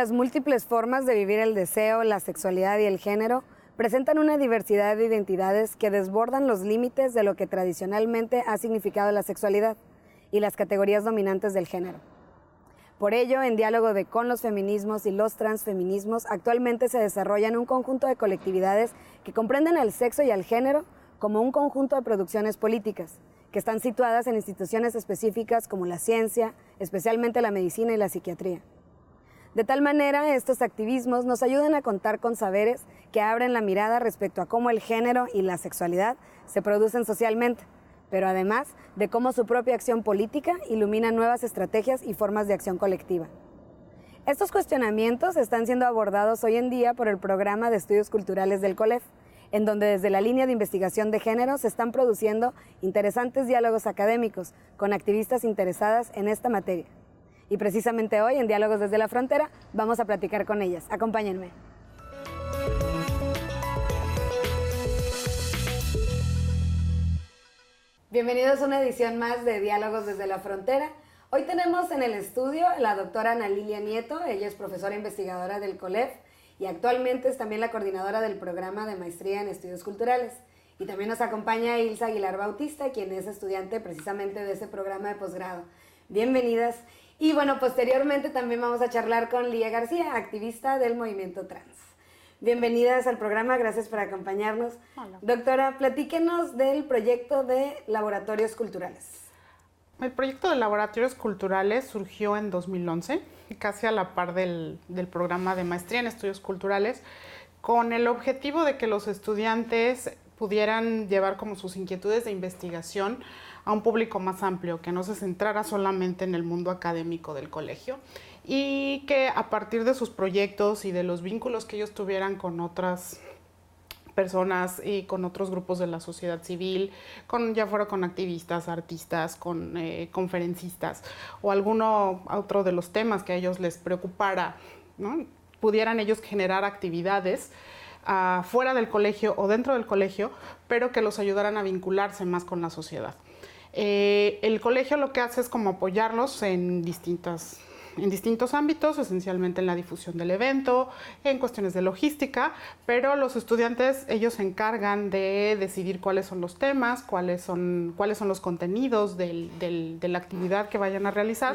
las múltiples formas de vivir el deseo, la sexualidad y el género presentan una diversidad de identidades que desbordan los límites de lo que tradicionalmente ha significado la sexualidad y las categorías dominantes del género. Por ello, en diálogo con los feminismos y los transfeminismos, actualmente se desarrollan un conjunto de colectividades que comprenden al sexo y al género como un conjunto de producciones políticas, que están situadas en instituciones específicas como la ciencia, especialmente la medicina y la psiquiatría. De tal manera, estos activismos nos ayudan a contar con saberes que abren la mirada respecto a cómo el género y la sexualidad se producen socialmente, pero además de cómo su propia acción política ilumina nuevas estrategias y formas de acción colectiva. Estos cuestionamientos están siendo abordados hoy en día por el Programa de Estudios Culturales del COLEF, en donde desde la línea de investigación de género se están produciendo interesantes diálogos académicos con activistas interesadas en esta materia. Y precisamente hoy, en Diálogos desde la Frontera, vamos a platicar con ellas. Acompáñenme. Bienvenidos a una edición más de Diálogos desde la Frontera. Hoy tenemos en el estudio a la doctora Ana Lilia Nieto. Ella es profesora investigadora del COLEF y actualmente es también la coordinadora del programa de maestría en estudios culturales. Y también nos acompaña Ilsa Aguilar Bautista, quien es estudiante precisamente de ese programa de posgrado. Bienvenidas. Y bueno, posteriormente también vamos a charlar con Lía García, activista del movimiento trans. Bienvenidas al programa, gracias por acompañarnos. Hola. Doctora, platíquenos del proyecto de laboratorios culturales. El proyecto de laboratorios culturales surgió en 2011, casi a la par del programa de maestría en estudios culturales, con el objetivo de que los estudiantes pudieran llevar como sus inquietudes de investigación a un público más amplio, que no se centrara solamente en el mundo académico del colegio y que a partir de sus proyectos y de los vínculos que ellos tuvieran con otras personas y con otros grupos de la sociedad civil, ya fuera con activistas, artistas, con conferencistas o alguno otro de los temas que a ellos les preocupara, ¿no? Pudieran ellos generar actividades fuera del colegio o dentro del colegio, pero que los ayudaran a vincularse más con la sociedad. El colegio lo que hace es como apoyarlos en distintos ámbitos, esencialmente en la difusión del evento, en cuestiones de logística, pero los estudiantes, ellos se encargan de decidir cuáles son los temas, cuáles son los contenidos de la actividad que vayan a realizar,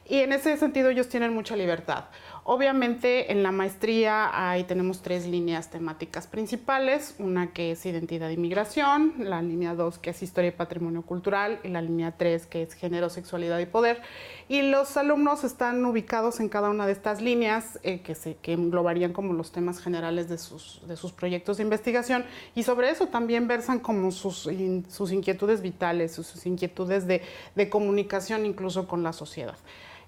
y en ese sentido ellos tienen mucha libertad. Obviamente en la maestría ahí tenemos 3 líneas temáticas principales, una que es identidad y migración, la línea 2 que es historia y patrimonio cultural y la línea 3 que es género, sexualidad y poder. Y los alumnos están ubicados en cada una de estas líneas que englobarían como los temas generales de sus proyectos de investigación, y sobre eso también versan como sus inquietudes vitales, sus inquietudes de comunicación incluso con la sociedad.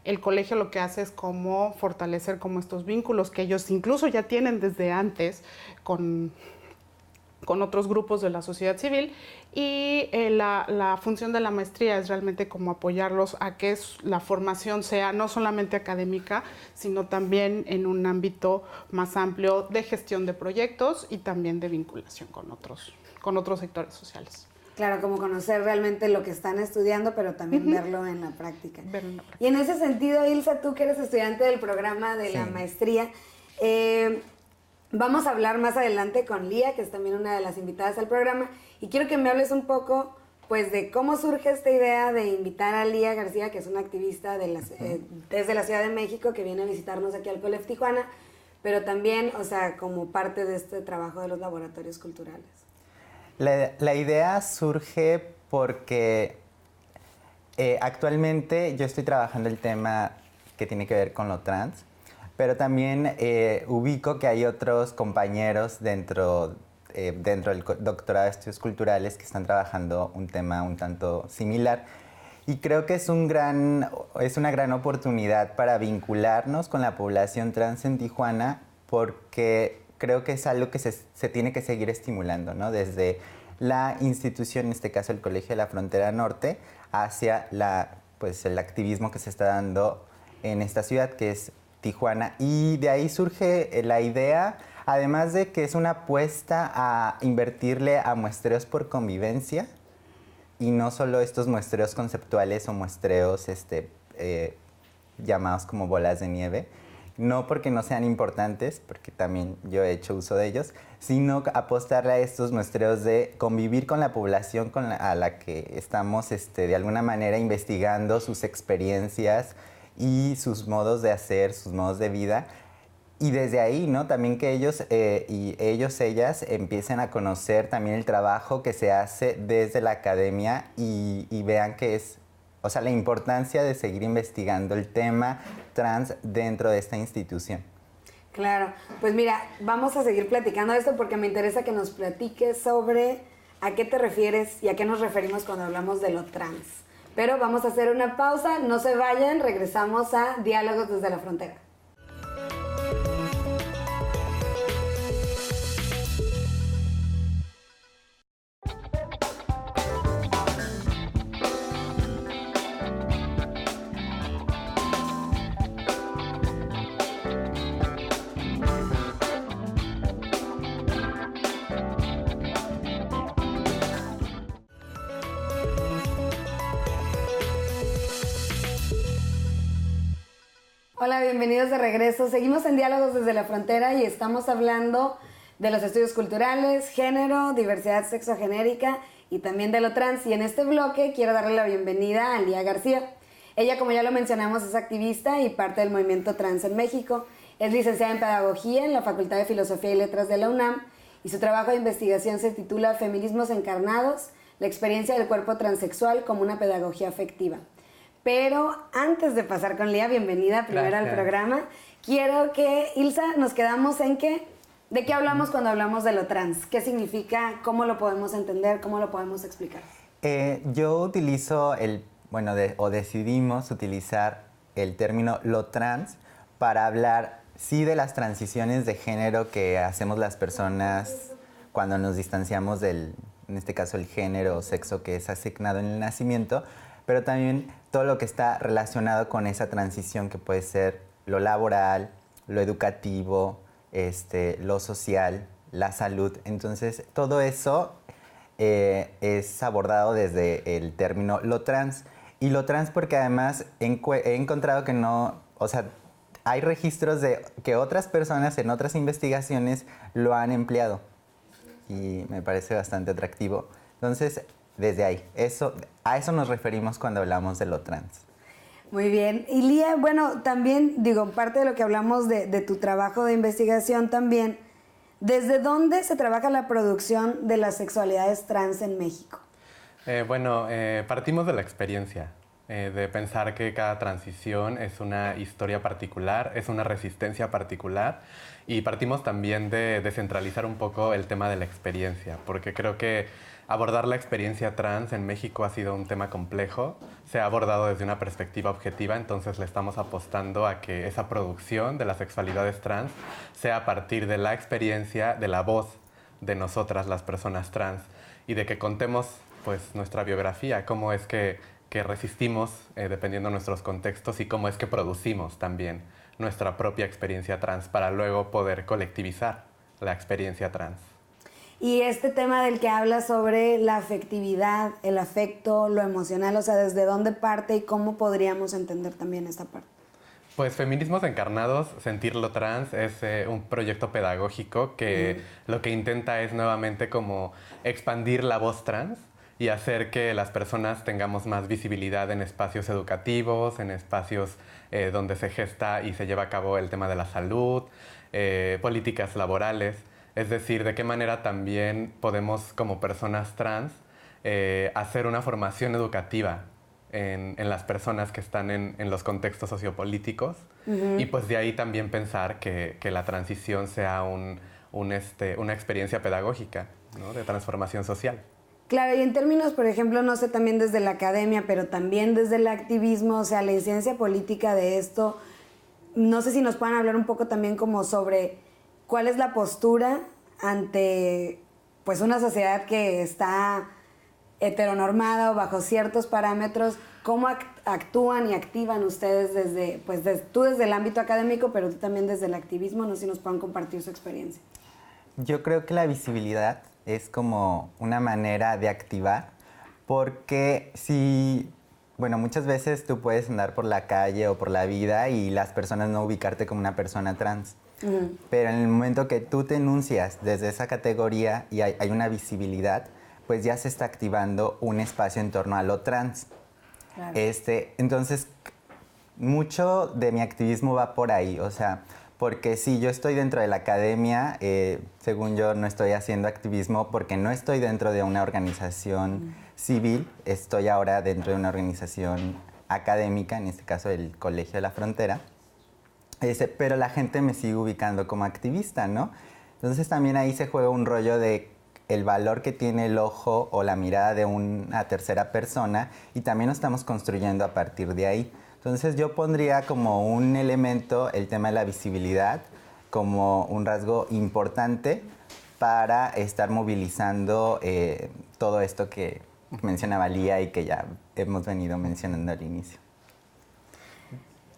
El colegio lo que hace es como fortalecer como estos vínculos que ellos incluso ya tienen desde antes con otros grupos de la sociedad civil, y la función de la maestría es realmente como apoyarlos a que la formación sea no solamente académica, sino también en un ámbito más amplio de gestión de proyectos y también de vinculación con otros sectores sociales. Claro, como conocer realmente lo que están estudiando, pero también verlo en la práctica. Y en ese sentido, Ilsa, tú que eres estudiante del programa de la maestría, vamos a hablar más adelante con Lía, que es también una de las invitadas al programa, y quiero que me hables un poco pues de cómo surge esta idea de invitar a Lía García, que es una activista desde la Ciudad de México, que viene a visitarnos aquí al COLEF Tijuana, pero también, o sea, como parte de este trabajo de los laboratorios culturales. La idea surge porque actualmente yo estoy trabajando el tema que tiene que ver con lo trans, pero también ubico que hay otros compañeros dentro del doctorado de estudios culturales que están trabajando un tema un tanto similar, y creo que es una gran oportunidad para vincularnos con la población trans en Tijuana, porque creo que es algo que se tiene que seguir estimulando, ¿no? Desde la institución, en este caso el Colegio de la Frontera Norte, hacia el activismo que se está dando en esta ciudad, que es Tijuana. Y de ahí surge la idea, además de que es una apuesta a invertirle a muestreos por convivencia, y no solo estos muestreos conceptuales o muestreos llamados como bolas de nieve, no porque no sean importantes, porque también yo he hecho uso de ellos, sino apostarle a estos muestreos de convivir con la población a la que estamos de alguna manera investigando sus experiencias y sus modos de hacer, sus modos de vida. Y desde ahí, ¿no? También que ellos ellas empiecen a conocer también el trabajo que se hace desde la academia y vean que es, o sea, la importancia de seguir investigando el tema trans dentro de esta institución. Claro, pues mira, vamos a seguir platicando de esto porque me interesa que nos platiques sobre a qué te refieres y a qué nos referimos cuando hablamos de lo trans. Pero vamos a hacer una pausa, no se vayan, regresamos a Diálogos desde la Frontera. Hola, bienvenidos de regreso. Seguimos en Diálogos desde la Frontera y estamos hablando de los estudios culturales, género, diversidad sexogenérica y también de lo trans. Y en este bloque quiero darle la bienvenida a Lía García. Ella, como ya lo mencionamos, es activista y parte del movimiento trans en México. Es licenciada en Pedagogía en la Facultad de Filosofía y Letras de la UNAM y su trabajo de investigación se titula Feminismos encarnados, la experiencia del cuerpo transexual como una pedagogía afectiva. Pero antes de pasar con Lía, bienvenida primero al programa. Quiero que, Ilsa, nos quedamos en ¿de qué hablamos cuando hablamos de lo trans? ¿Qué significa? ¿Cómo lo podemos entender? ¿Cómo lo podemos explicar? Yo utilizo decidimos utilizar el término lo trans para hablar, sí, de las transiciones de género que hacemos las personas cuando nos distanciamos en este caso, el género o sexo que es asignado en el nacimiento, pero también todo lo que está relacionado con esa transición que puede ser lo laboral, lo educativo, lo social, la salud. Entonces, todo eso es abordado desde el término lo trans. Y lo trans porque además he encontrado que no, o sea, hay registros de que otras personas en otras investigaciones lo han empleado. Y me parece bastante atractivo. Entonces, desde ahí, a eso nos referimos cuando hablamos de lo trans. Muy bien. Y Lía, bueno, también, parte de lo que hablamos de tu trabajo de investigación también, ¿desde dónde se trabaja la producción de las sexualidades trans en México? Partimos de la experiencia, de pensar que cada transición es una historia particular, es una resistencia particular, y partimos también de descentralizar un poco el tema de la experiencia, porque creo que abordar la experiencia trans en México ha sido un tema complejo, se ha abordado desde una perspectiva objetiva, entonces le estamos apostando a que esa producción de las sexualidades trans sea a partir de la experiencia, de la voz de nosotras, las personas trans, y de que contemos pues nuestra biografía, cómo es que resistimos dependiendo de nuestros contextos y cómo es que producimos también nuestra propia experiencia trans para luego poder colectivizar la experiencia trans. Y este tema del que hablas sobre la afectividad, el afecto, lo emocional, o sea, ¿desde dónde parte y cómo podríamos entender también esta parte? Pues Feminismos Encarnados, Sentirlo Trans, es un proyecto pedagógico que lo que intenta es nuevamente como expandir la voz trans y hacer que las personas tengamos más visibilidad en espacios educativos, en espacios donde se gesta y se lleva a cabo el tema de la salud, políticas laborales. Es decir, de qué manera también podemos, como personas trans, hacer una formación educativa en las personas que están en los contextos sociopolíticos. Y pues de ahí también pensar que la transición sea una experiencia pedagógica, ¿no? De transformación social. Claro, y en términos, por ejemplo, no sé, también desde la academia, pero también desde el activismo, o sea, la incidencia política de esto, no sé si nos puedan hablar un poco también como sobre cuál es la postura ante pues una sociedad que está heteronormada o bajo ciertos parámetros, cómo actúan y activan ustedes tú desde el ámbito académico, pero tú también desde el activismo, no sé si nos puedan compartir su experiencia. Yo creo que la visibilidad es como una manera de activar, porque si Bueno, muchas veces tú puedes andar por la calle o por la vida y las personas no ubicarte como una persona trans. Pero en el momento que tú te enuncias desde esa categoría y hay una visibilidad, pues ya se está activando un espacio en torno a lo trans. Claro. Entonces, mucho de mi activismo va por ahí, o sea, porque sí, yo estoy dentro de la academia, según yo no estoy haciendo activismo porque no estoy dentro de una organización civil, estoy ahora dentro de una organización académica, en este caso el Colegio de la Frontera, pero la gente me sigue ubicando como activista, ¿no? Entonces también ahí se juega un rollo de el valor que tiene el ojo o la mirada de una tercera persona y también lo estamos construyendo a partir de ahí. Entonces yo pondría como un elemento el tema de la visibilidad como un rasgo importante para estar movilizando todo esto que mencionaba Lía y que ya hemos venido mencionando al inicio.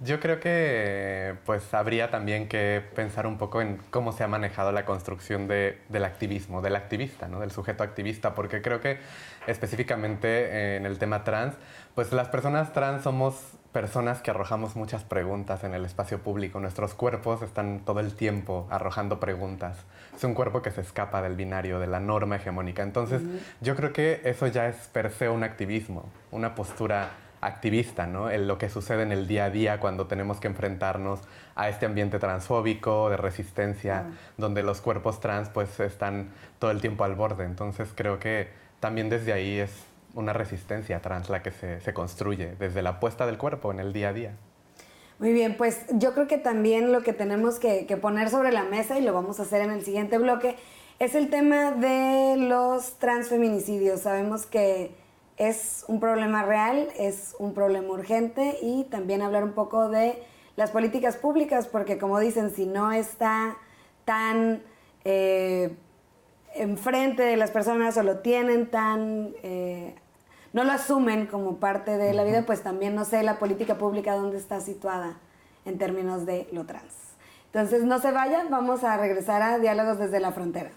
Yo creo que pues habría también que pensar un poco en cómo se ha manejado la construcción del activismo, del activista, ¿no? Del sujeto activista, porque creo que específicamente en el tema trans, pues las personas trans somos personas que arrojamos muchas preguntas en el espacio público. Nuestros cuerpos están todo el tiempo arrojando preguntas. Es un cuerpo que se escapa del binario, de la norma hegemónica. Entonces, yo creo que eso ya es per se un activismo, una postura activista, ¿no? Lo que sucede en el día a día cuando tenemos que enfrentarnos a este ambiente transfóbico, de resistencia, donde los cuerpos trans pues están todo el tiempo al borde. Entonces creo que también desde ahí es una resistencia trans la que se construye, desde la puesta del cuerpo en el día a día. Muy bien, pues yo creo que también lo que tenemos que poner sobre la mesa, y lo vamos a hacer en el siguiente bloque, es el tema de los transfeminicidios. Sabemos que es un problema real, es un problema urgente, y también hablar un poco de las políticas públicas, porque como dicen, si no está tan enfrente de las personas o lo tienen tan... no lo asumen como parte de la vida, pues también no sé la política pública dónde está situada en términos de lo trans. Entonces no se vayan, vamos a regresar a Diálogos desde la Frontera.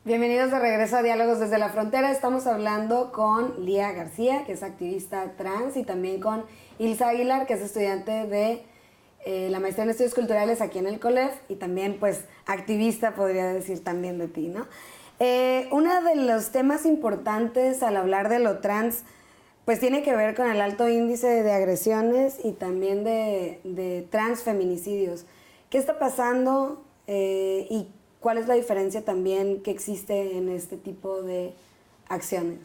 Bienvenidos de regreso a Diálogos desde la Frontera. Estamos hablando con Lía García, que es activista trans, y también con Ilsa Aguilar, que es estudiante de la maestría en estudios culturales aquí en el COLEF, y también pues activista, podría decir también de ti, ¿no? Uno de los temas importantes al hablar de lo trans pues tiene que ver con el alto índice de agresiones y también de transfeminicidios. ¿Qué está pasando y cuál es la diferencia también que existe en este tipo de acciones?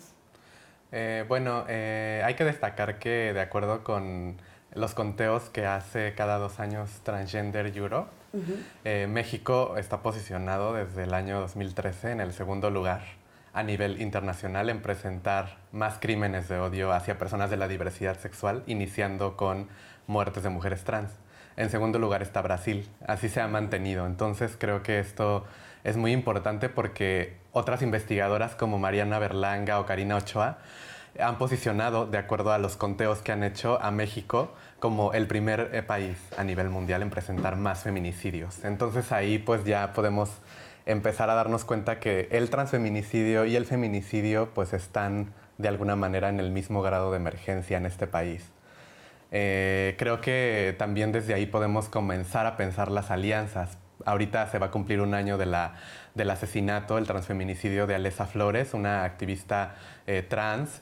Hay que destacar que de acuerdo con los conteos que hace cada 2 años Transgender Europe, México está posicionado desde el año 2013 en el segundo lugar a nivel internacional en presentar más crímenes de odio hacia personas de la diversidad sexual, iniciando con muertes de mujeres trans. En segundo lugar está Brasil, así se ha mantenido. Entonces creo que esto es muy importante porque otras investigadoras como Mariana Berlanga o Karina Ochoa han posicionado, de acuerdo a los conteos que han hecho, a México como el primer país a nivel mundial en presentar más feminicidios. Entonces ahí pues ya podemos empezar a darnos cuenta que el transfeminicidio y el feminicidio pues están de alguna manera en el mismo grado de emergencia en este país. Creo que también desde ahí podemos comenzar a pensar las alianzas. Ahorita se va a cumplir 1 año del asesinato, el transfeminicidio de Alessa Flores, una activista trans,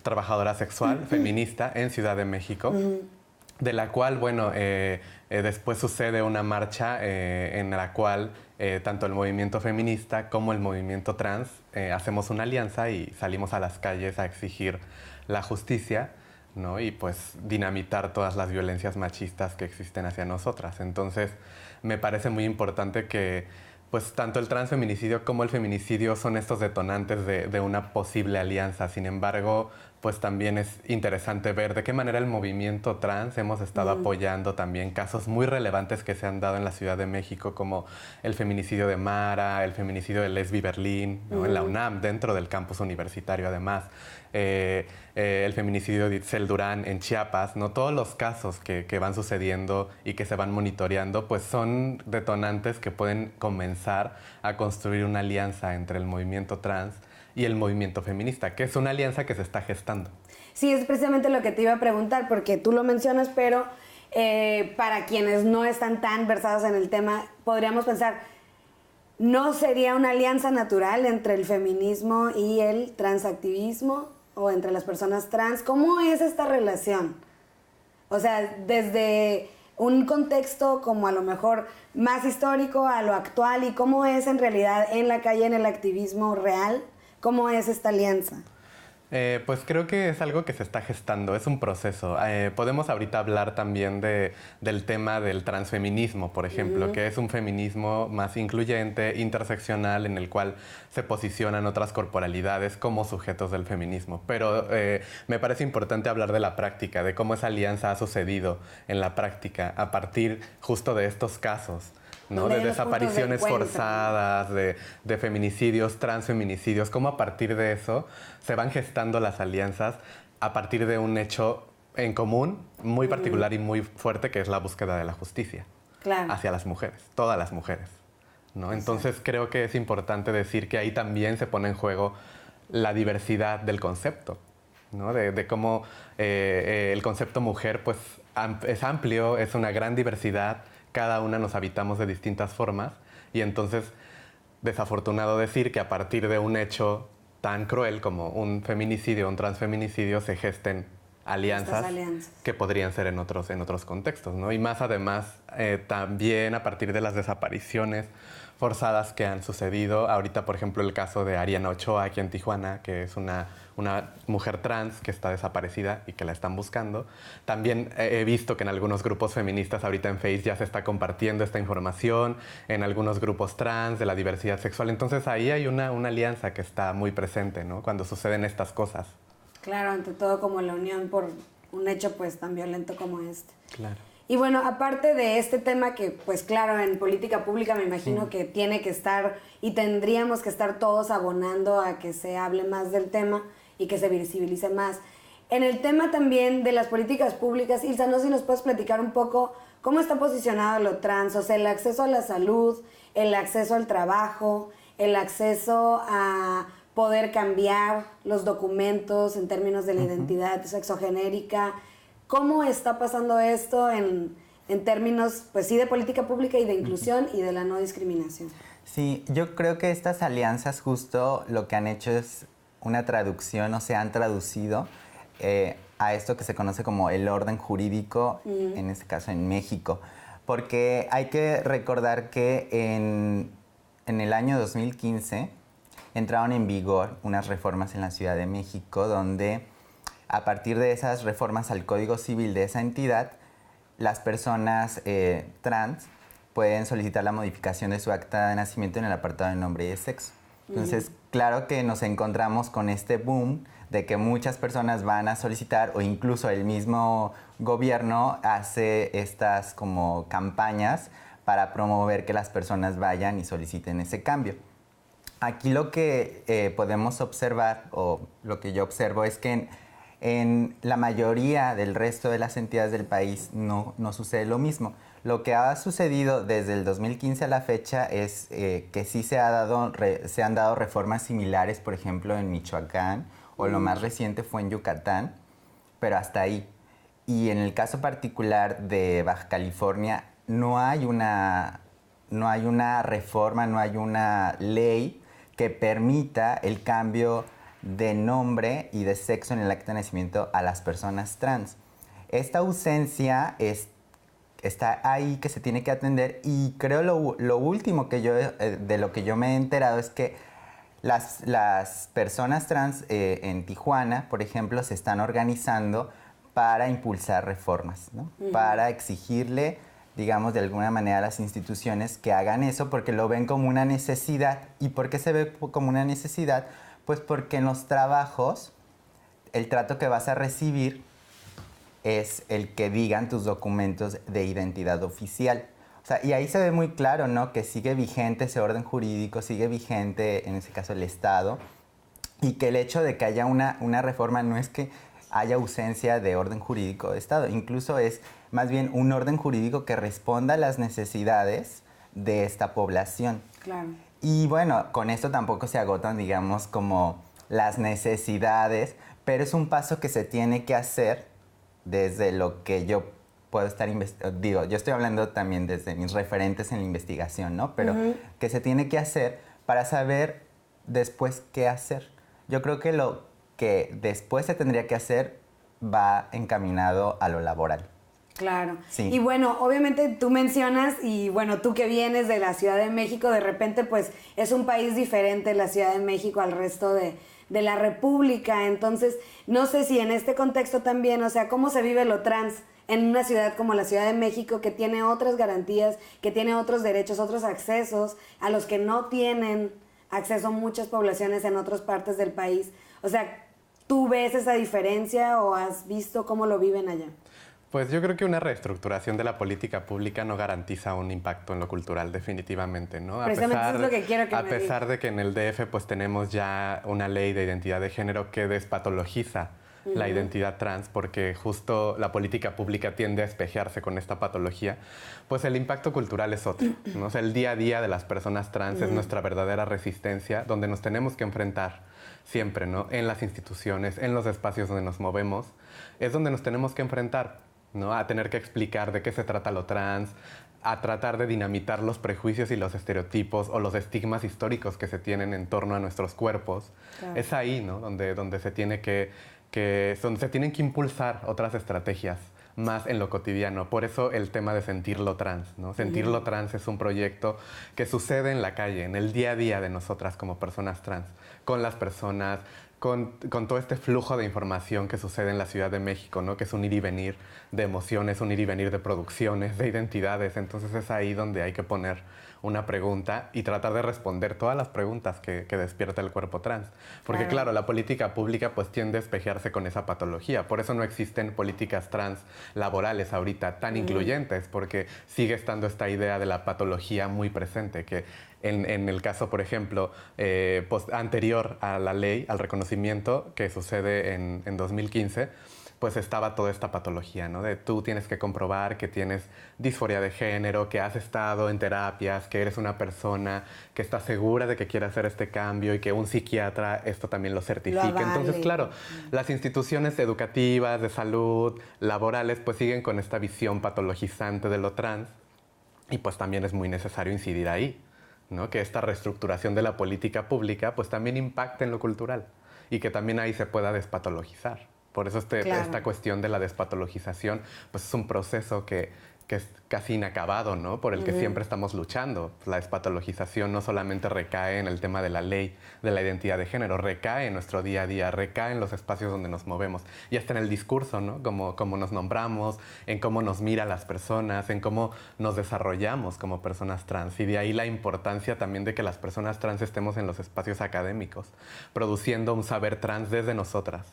trabajadora sexual, feminista en Ciudad de México, de la cual, después sucede una marcha en la cual tanto el movimiento feminista como el movimiento trans hacemos una alianza y salimos a las calles a exigir la justicia ¿no? Y pues dinamitar todas las violencias machistas que existen hacia nosotras. Entonces, me parece muy importante que pues tanto el transfeminicidio como el feminicidio son estos detonantes de una posible alianza. Sin embargo, pues también es interesante ver de qué manera el movimiento trans hemos estado apoyando también casos muy relevantes que se han dado en la Ciudad de México, como el feminicidio de Mara, el feminicidio de Lesbi Berlín, ¿no? En la UNAM, dentro del campus universitario además. El feminicidio de Itzel Durán en Chiapas, ¿no? Todos los casos que van sucediendo y que se van monitoreando, pues son detonantes que pueden comenzar a construir una alianza entre el movimiento trans y el movimiento feminista, que es una alianza que se está gestando. Sí, es precisamente lo que te iba a preguntar, porque tú lo mencionas, pero para quienes no están tan versados en el tema, podríamos pensar, ¿no sería una alianza natural entre el feminismo y el transactivismo o entre las personas trans? ¿Cómo es esta relación? O sea, desde un contexto como a lo mejor más histórico a lo actual, y cómo es en realidad en la calle, en el activismo real, ¿cómo es esta alianza? Pues creo que es algo que se está gestando, es un proceso. Podemos ahorita hablar también del tema del transfeminismo, por ejemplo, que es un feminismo más incluyente, interseccional, en el cual se posicionan otras corporalidades como sujetos del feminismo. Pero me parece importante hablar de la práctica, de cómo esa alianza ha sucedido en la práctica a partir justo de estos casos, ¿no? De desapariciones forzadas, de feminicidios, transfeminicidios, cómo a partir de eso se van gestando las alianzas a partir de un hecho en común muy particular y muy fuerte, que es la búsqueda de la justicia hacia las mujeres, todas las mujeres, ¿no? Entonces creo que es importante decir que ahí también se pone en juego la diversidad del concepto, ¿no? De cómo el concepto mujer pues, es amplio, es una gran diversidad. Cada una nos habitamos de distintas formas y entonces desafortunado decir que a partir de un hecho tan cruel como un feminicidio o un transfeminicidio se gesten alianzas que podrían ser en otros contextos, ¿no? Y más además también a partir de las desapariciones forzadas que han sucedido. Ahorita, por ejemplo, el caso de Ariana Ochoa aquí en Tijuana, que es una mujer trans que está desaparecida y que la están buscando. También he visto que en algunos grupos feministas ahorita en Facebook ya se está compartiendo esta información, en algunos grupos trans de la diversidad sexual. Entonces ahí hay una alianza que está muy presente, ¿no? Cuando suceden estas cosas. Claro, ante todo como la unión por un hecho pues tan violento como este. Claro. Y bueno, aparte de este tema que, pues claro, en política pública me imagino que tiene que estar y tendríamos que estar todos abonando a que se hable más del tema y que se visibilice más. En el tema también de las políticas públicas, Ilsa, no sé si nos puedes platicar un poco cómo está posicionado lo trans, o sea, el acceso a la salud, el acceso al trabajo, el acceso a poder cambiar los documentos en términos de la identidad sexogenérica. ¿Cómo está pasando esto en términos, pues sí, de política pública y de inclusión y de la no discriminación? Sí, yo creo que estas alianzas justo lo que han hecho es una traducción, o se han traducido a esto que se conoce como el orden jurídico, en este caso en México. Porque hay que recordar que en el año 2015 entraron en vigor unas reformas en la Ciudad de México donde a partir de esas reformas al Código Civil de esa entidad, las personas trans pueden solicitar la modificación de su acta de nacimiento en el apartado de nombre y de sexo. Entonces, claro que nos encontramos con este boom de que muchas personas van a solicitar, o incluso el mismo gobierno hace estas como campañas para promover que las personas vayan y soliciten ese cambio. Aquí lo que podemos observar, o lo que yo observo, es que en la mayoría del resto de las entidades del país no sucede lo mismo. Lo que ha sucedido desde el 2015 a la fecha es que sí se han dado reformas similares, por ejemplo, en Michoacán, o lo más reciente fue en Yucatán, pero hasta ahí. Y en el caso particular de Baja California, no hay una reforma, no hay una ley que permita el cambio de nombre y de sexo en el acta de nacimiento a las personas trans. Esta ausencia está ahí, que se tiene que atender, y creo lo último que de lo que yo me he enterado es que las personas trans en Tijuana, por ejemplo, se están organizando para impulsar reformas, ¿no? Para exigirle, digamos, de alguna manera a las instituciones que hagan eso, porque lo ven como una necesidad. ¿Y por qué se ve como una necesidad? Pues porque en los trabajos el trato que vas a recibir es el que digan tus documentos de identidad oficial. O sea, y ahí se ve muy claro, ¿no? Que sigue vigente ese orden jurídico, sigue vigente, en ese caso, el Estado, y que el hecho de que haya una reforma no es que haya ausencia de orden jurídico de Estado, incluso es más bien un orden jurídico que responda a las necesidades de esta población. Claro. Y bueno, con esto tampoco se agotan, digamos, como las necesidades, pero es un paso que se tiene que hacer desde lo que yo puedo estar digo, yo estoy hablando también desde mis referentes en la investigación, ¿no? Pero que se tiene que hacer para saber después qué hacer. Yo creo que lo que después se tendría que hacer va encaminado a lo laboral. Claro. Sí. Y bueno, obviamente tú mencionas, y bueno, tú que vienes de la Ciudad de México, de repente pues es un país diferente la Ciudad de México al resto de la República. Entonces, no sé si en este contexto también, o sea, ¿cómo se vive lo trans en una ciudad como la Ciudad de México, que tiene otras garantías, que tiene otros derechos, otros accesos a los que no tienen acceso muchas poblaciones en otras partes del país? O sea, ¿tú ves esa diferencia o has visto cómo lo viven allá? Pues yo creo que una reestructuración de la política pública no garantiza un impacto en lo cultural, definitivamente, ¿no? Precisamente eso es lo que quiero que me digas. A pesar de que en el DF pues tenemos ya una ley de identidad de género que despatologiza la identidad trans, porque justo la política pública tiende a espejearse con esta patología, pues el impacto cultural es otro, ¿no? O sea, el día a día de las personas trans es nuestra verdadera resistencia, donde nos tenemos que enfrentar siempre, ¿no? En las instituciones, en los espacios donde nos movemos, es donde nos tenemos que enfrentar, ¿no? A tener que explicar de qué se trata lo trans, a tratar de dinamitar los prejuicios y los estereotipos o los estigmas históricos que se tienen en torno a nuestros cuerpos. Claro. Es ahí, ¿no? donde se tiene donde se tienen que impulsar otras estrategias más en lo cotidiano. Por eso el tema de Sentirlo Trans, ¿no? Sentirlo Trans es un proyecto que sucede en la calle, en el día a día de nosotras como personas trans, con las personas, con todo este flujo de información que sucede en la Ciudad de México, ¿no? Que es un ir y venir de emociones, un ir y venir de producciones, de identidades. Entonces es ahí donde hay que poner una pregunta y tratar de responder todas las preguntas que despierta el cuerpo trans. Porque claro, la política pública pues tiende a espejearse con esa patología. Por eso no existen políticas trans laborales ahorita tan incluyentes, porque sigue estando esta idea de la patología muy presente, que en el caso, por ejemplo, anterior a la ley, al reconocimiento que sucede en 2015, pues estaba toda esta patología, ¿no? De tú tienes que comprobar que tienes disforia de género, que has estado en terapias, que eres una persona que está segura de que quiere hacer este cambio y que un psiquiatra esto también lo certifique. Entonces, claro, las instituciones educativas, de salud, laborales, pues siguen con esta visión patologizante de lo trans y pues también es muy necesario incidir ahí, ¿no? Que esta reestructuración de la política pública pues también impacte en lo cultural y que también ahí se pueda despatologizar. Por eso esta cuestión de la despatologización pues es un proceso que es casi inacabado, ¿no? Por el que siempre estamos luchando. La despatologización no solamente recae en el tema de la ley de la identidad de género, recae en nuestro día a día, recae en los espacios donde nos movemos y hasta en el discurso, ¿no? Cómo nos nombramos, en cómo nos miran las personas, en cómo nos desarrollamos como personas trans. Y de ahí la importancia también de que las personas trans estemos en los espacios académicos, produciendo un saber trans desde nosotras,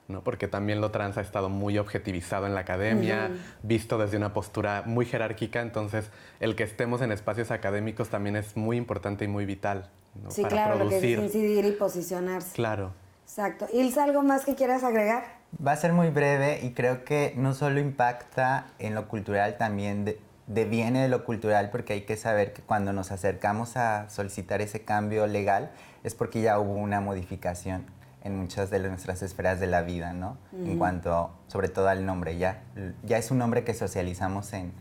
¿no? Porque también lo trans ha estado muy objetivizado en la academia, visto desde una postura muy jerárquica, entonces el que estemos en espacios académicos también es muy importante y muy vital, ¿no? Sí, Para claro, producir. Lo que es incidir y posicionarse. Claro. Exacto. Ilse, ¿algo más que quieras agregar? Va a ser muy breve y creo que no solo impacta en lo cultural, también deviene de lo cultural, porque hay que saber que cuando nos acercamos a solicitar ese cambio legal es porque ya hubo una modificación en muchas de nuestras esferas de la vida, ¿no? En cuanto, sobre todo al nombre, ya es un nombre que socializamos en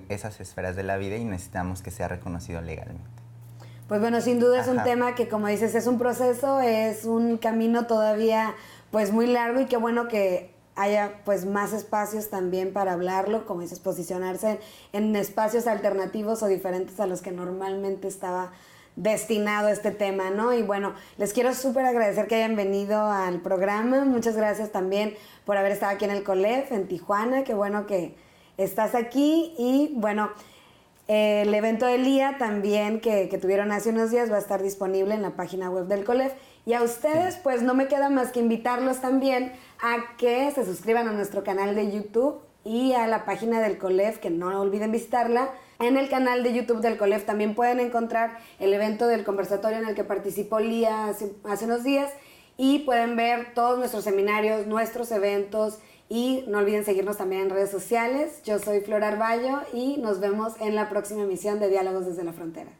esas esferas de la vida y necesitamos que sea reconocido legalmente. Pues bueno, sin duda es un tema que, como dices, es un proceso, es un camino todavía pues muy largo y qué bueno que haya pues más espacios también para hablarlo, como dices, posicionarse en espacios alternativos o diferentes a los que normalmente estaba destinado a este tema, ¿no? Y bueno, les quiero súper agradecer que hayan venido al programa. Muchas gracias también por haber estado aquí en el COLEF, en Tijuana. Qué bueno que estás aquí. Y bueno, el evento del día también que tuvieron hace unos días va a estar disponible en la página web del COLEF. Y a ustedes, pues no me queda más que invitarlos también a que se suscriban a nuestro canal de YouTube y a la página del COLEF, que no olviden visitarla. En el canal de YouTube del COLEF también pueden encontrar el evento del conversatorio en el que participó Lía hace unos días y pueden ver todos nuestros seminarios, nuestros eventos y no olviden seguirnos también en redes sociales. Yo soy Flor Arballo y nos vemos en la próxima emisión de Diálogos desde la Frontera.